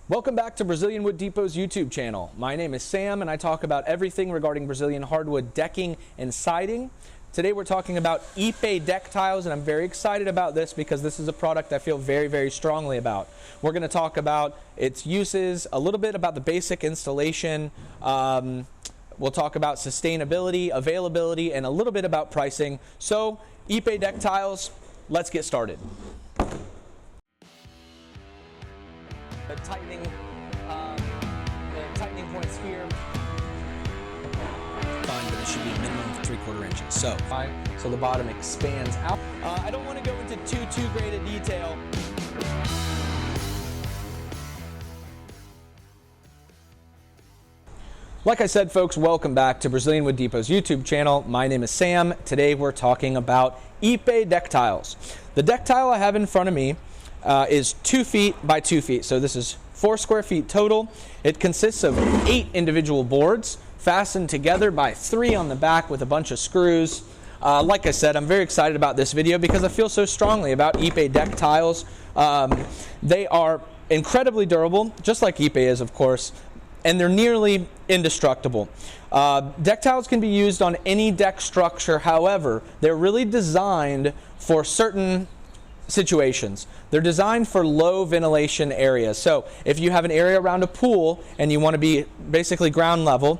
Welcome back to Brazilian Wood Depot's YouTube channel. My name is Sam and I talk about everything regarding Brazilian hardwood decking and siding. Today we're talking about Ipe deck tiles, and I'm very excited about this because this is a product I feel very strongly about. We're going to talk about its uses, a little bit about the basic installation. We'll talk about sustainability, availability, and a little bit about pricing. So Ipe deck tiles, let's get started. The tightening points here. Fine, but it should be a minimum of 3/4 inches. So the bottom expands out. I don't want to go into too great a detail. Like I said, folks, welcome back to Brazilian Wood Depot's YouTube channel. My name is Sam. Today we're talking about Ipe deck tiles. The deck tile I have in front of me is 2 feet by 2 feet. So this is 4 square feet total. It consists of 8 individual boards fastened together by 3 on the back with a bunch of screws. Like I said, I'm very excited about this video because I feel so strongly about Ipe deck tiles. They are incredibly durable, just like Ipe is, of course, and they're nearly indestructible. Deck tiles can be used on any deck structure. However, they're really designed for certain situations. They're designed for low ventilation areas. So if you have an area around a pool and you want to be basically ground level,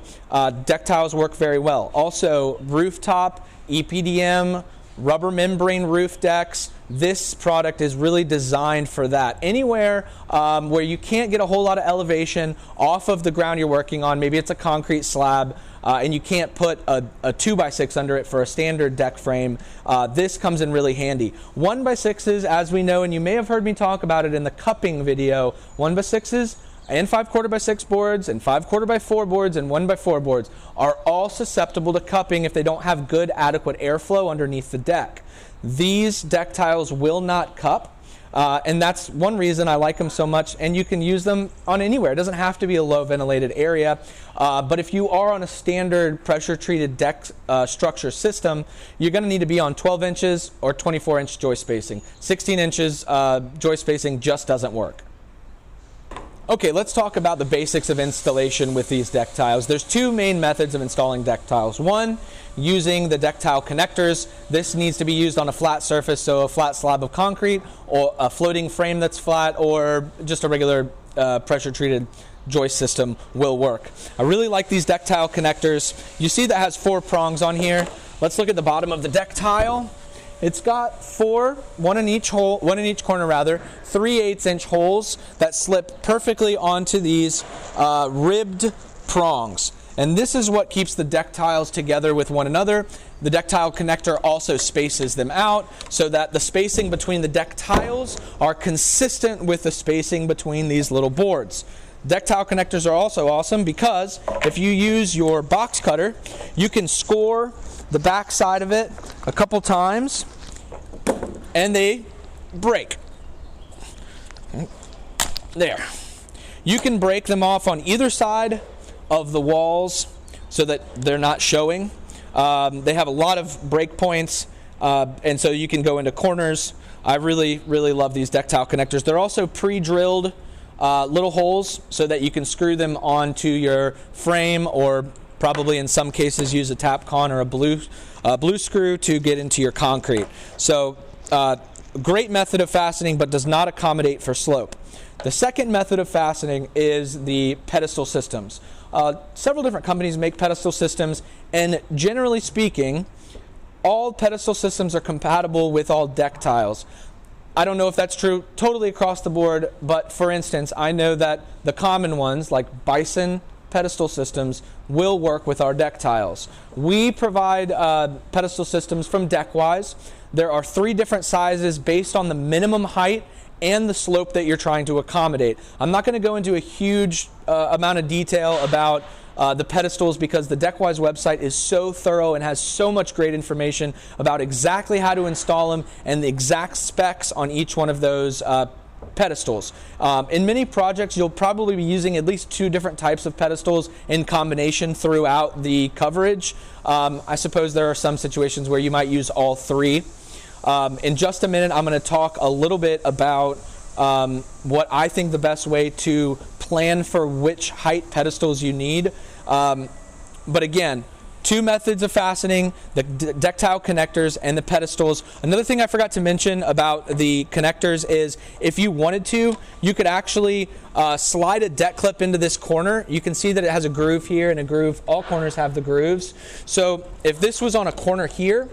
deck tiles work very well. Also, rooftop, EPDM, rubber membrane roof decks, this product is really designed for that. Anywhere where you can't get a whole lot of elevation off of the ground you're working on, maybe it's a concrete slab, and you can't put a 2x6 under it for a standard deck frame, this comes in really handy. 1x6s, as we know, and you may have heard me talk about it in the cupping video, 1x6s and 5/4x6 boards and 5/4x4 boards and 1x4 boards are all susceptible to cupping if they don't have good adequate airflow underneath the deck. These deck tiles will not cup. And that's one reason I like them so much, and you can use them on anywhere. It doesn't have to be a low ventilated area, but if you are on a standard pressure treated deck structure system, you're going to need to be on 12 inches or 24-inch joist spacing. 16 inches joist spacing just doesn't work. Okay, let's talk about the basics of installation with these deck tiles. There's 2 main methods of installing deck tiles. One, using the deck tile connectors. This needs to be used on a flat surface, so a flat slab of concrete or a floating frame that's flat, or just a regular pressure treated joist system will work. I really like these deck tile connectors. You see that has 4 prongs on here. Let's look at the bottom of the deck tile. It's got 4, one in each corner rather, 3/8 inch holes that slip perfectly onto these ribbed prongs. And this is what keeps the deck tiles together with one another. The deck tile connector also spaces them out so that the spacing between the deck tiles are consistent with the spacing between these little boards. Deck tile connectors are also awesome because if you use your box cutter, you can score the back side of it a couple times and they break. There. You can break them off on either side of the walls so that they're not showing. They have a lot of break points, and so you can go into corners. I really love these deck tile connectors. They're also pre-drilled little holes so that you can screw them onto your frame, or probably in some cases use a Tapcon or a blue screw to get into your concrete. So great method of fastening, but does not accommodate for slope. The second method of fastening is the pedestal systems. Several different companies make pedestal systems, and generally speaking, all pedestal systems are compatible with all deck tiles. I don't know if that's true totally across the board, but for instance, I know that the common ones like Bison pedestal systems will work with our deck tiles. We provide pedestal systems from Deckwise. There are 3 different sizes based on the minimum height and the slope that you're trying to accommodate. I'm not going to go into a huge amount of detail about the pedestals because the Deckwise website is so thorough and has so much great information about exactly how to install them and the exact specs on each one of those pedestals. In many projects, you'll probably be using at least 2 different types of pedestals in combination throughout the coverage. I suppose there are some situations where you might use all 3. In just a minute, I'm going to talk a little bit about what I think the best way to plan for which height pedestals you need. But again, two methods of fastening, the deck tile connectors and the pedestals. Another thing I forgot to mention about the connectors is if you wanted to, you could actually slide a deck clip into this corner. You can see that it has a groove here and a groove. All corners have the grooves. So if this was on a corner here,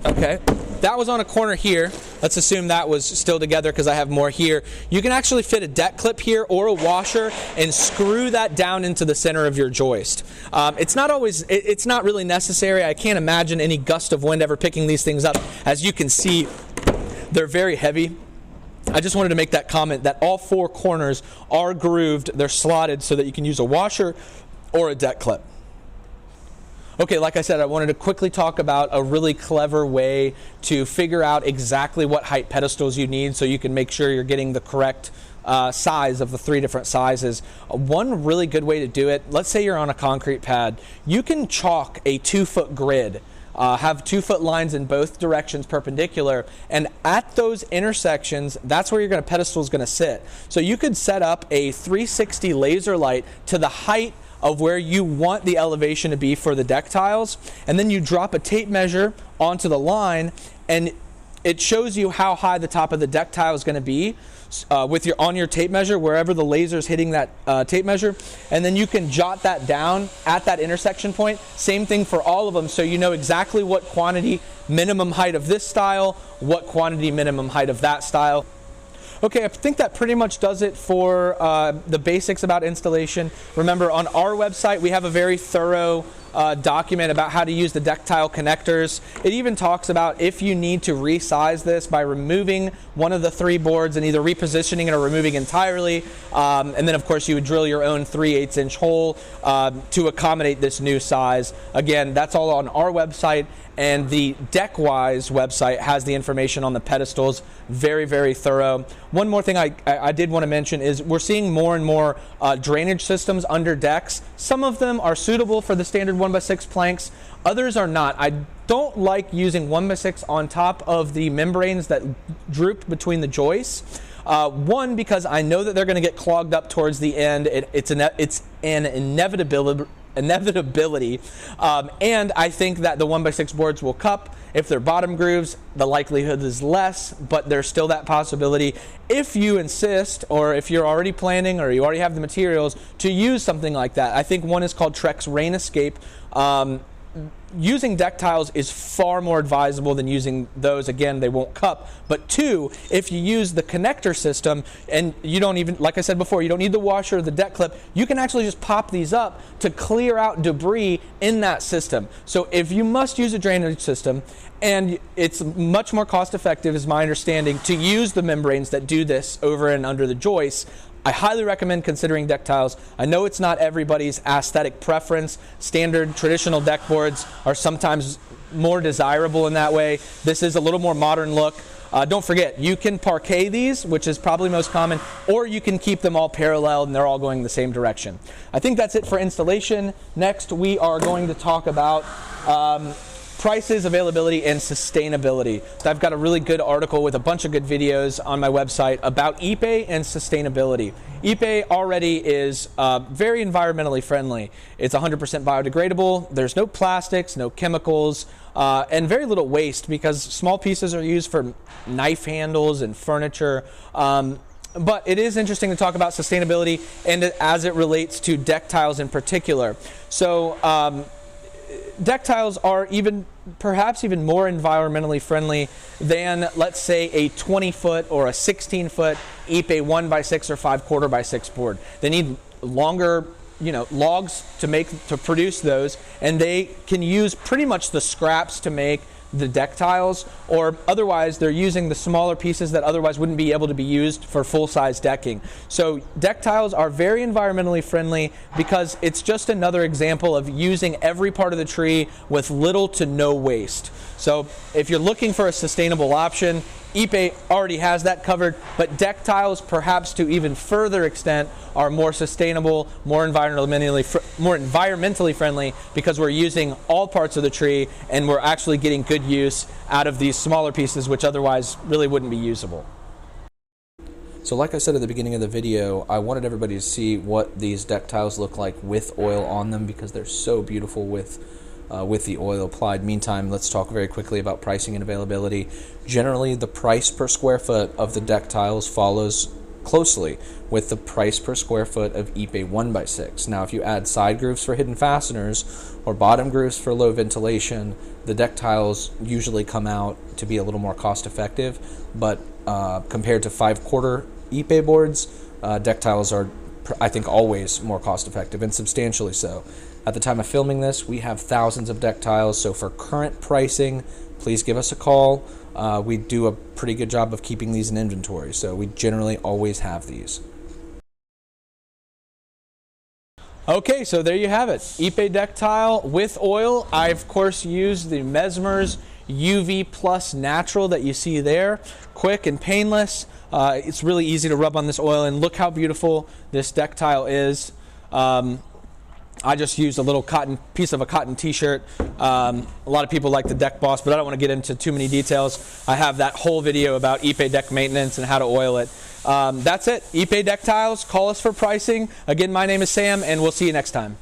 okay, that was on a corner here. Let's assume that was still together because I have more here. You can actually fit a deck clip here or a washer and screw that down into the center of your joist. It's not really necessary. I can't imagine any gust of wind ever picking these things up. As you can see, they're very heavy. I just wanted to make that comment that all four corners are grooved. They're slotted so that you can use a washer or a deck clip. Okay, like I said, I wanted to quickly talk about a really clever way to figure out exactly what height pedestals you need so you can make sure you're getting the correct size of the three different sizes. One really good way to do it, let's say you're on a concrete pad, you can chalk a 2-foot grid. Have 2-foot lines in both directions perpendicular, and at those intersections, that's where your pedestal is going to sit. So you could set up a 360 laser light to the height of where you want the elevation to be for the deck tiles, and then you drop a tape measure onto the line, and it shows you how high the top of the deck tile is going to be on your tape measure, wherever the laser is hitting that tape measure, and then you can jot that down at that intersection point. Same thing for all of them, so you know exactly what quantity minimum height of this style, what quantity minimum height of that style. Okay, I think that pretty much does it for the basics about installation. Remember, on our website, we have a very thorough document about how to use the deck tile connectors. It even talks about if you need to resize this by removing one of the 3 boards and either repositioning it or removing entirely. And then, of course, you would drill your own 3/8 inch hole to accommodate this new size. Again, that's all on our website. And the DeckWise website has the information on the pedestals. Very, very thorough. One more thing I did want to mention is we're seeing more and more drainage systems under decks. Some of them are suitable for the standard 1x6 planks. Others are not. I don't like using 1x6 on top of the membranes that droop between the joists. One, because I know that they're going to get clogged up towards the end. It's an inevitability. And I think that the 1x6 boards will cup. If they're bottom grooves, the likelihood is less, but there's still that possibility. If you insist, or if you're already planning, or you already have the materials to use something like that, I think one is called Trex Rain Escape. Using deck tiles is far more advisable than using those. Again, they won't cup. But 2, if you use the connector system, and you don't even, like I said before, you don't need the washer or the deck clip, you can actually just pop these up to clear out debris in that system. So if you must use a drainage system, and it's much more cost effective, is my understanding, to use the membranes that do this over and under the joists, I highly recommend considering deck tiles. I know it's not everybody's aesthetic preference. Standard traditional deck boards are sometimes more desirable in that way. This is a little more modern look. Don't forget, you can parquet these, which is probably most common, or you can keep them all parallel and they're all going the same direction. I think that's it for installation. Next, we are going to talk about prices, availability, and sustainability. So I've got a really good article with a bunch of good videos on my website about Ipe and sustainability. Ipe already is very environmentally friendly. It's 100% biodegradable. There's no plastics, no chemicals, and very little waste because small pieces are used for knife handles and furniture. But it is interesting to talk about sustainability and as it relates to deck tiles in particular. So deck tiles are perhaps even more environmentally friendly than, let's say, a 20-foot or a 16-foot Ipe 1x6 or 5/4x6 board. They need longer, logs to produce those, and they can use pretty much the scraps to make the deck tiles, or otherwise they're using the smaller pieces that otherwise wouldn't be able to be used for full-size decking. So deck tiles are very environmentally friendly because it's just another example of using every part of the tree with little to no waste. So if you're looking for a sustainable option, Ipe already has that covered, but deck tiles, perhaps to even further extent, are more sustainable, more environmentally friendly because we're using all parts of the tree and we're actually getting good good use out of these smaller pieces, which otherwise really wouldn't be usable. So like I said at the beginning of the video, I wanted everybody to see what these deck tiles look like with oil on them, because they're so beautiful with the oil applied. Meantime, let's talk very quickly about pricing and availability. Generally, the price per square foot of the deck tiles follows closely with the price per square foot of Ipe 1x6. Now, if you add side grooves for hidden fasteners or bottom grooves for low ventilation, the deck tiles usually come out to be a little more cost effective, but compared to 5/4 Ipe boards, deck tiles are, I think, always more cost effective, and substantially so. At the time of filming this, we have thousands of deck tiles, so for current pricing, please give us a call. We do a pretty good job of keeping these in inventory, so we generally always have these. Okay, so there you have it. Ipe deck tile with oil. I, of course, used the Mesmer's UV Plus Natural that you see there. Quick and painless. It's really easy to rub on this oil, and look how beautiful this deck tile is. I just used a little piece of a cotton t-shirt. A lot of people like the Deck Boss, but I don't want to get into too many details. I have that whole video about Ipe deck maintenance and how to oil it. That's it. Ipe deck tiles. Call us for pricing. Again, my name is Sam, and we'll see you next time.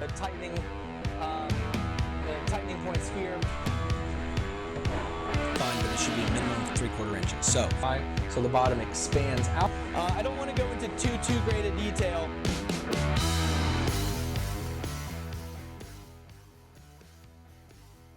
The tightening points here. Fine, but it should be a minimum of 3/4 inches. So the bottom expands out. I don't want to go into too great a detail.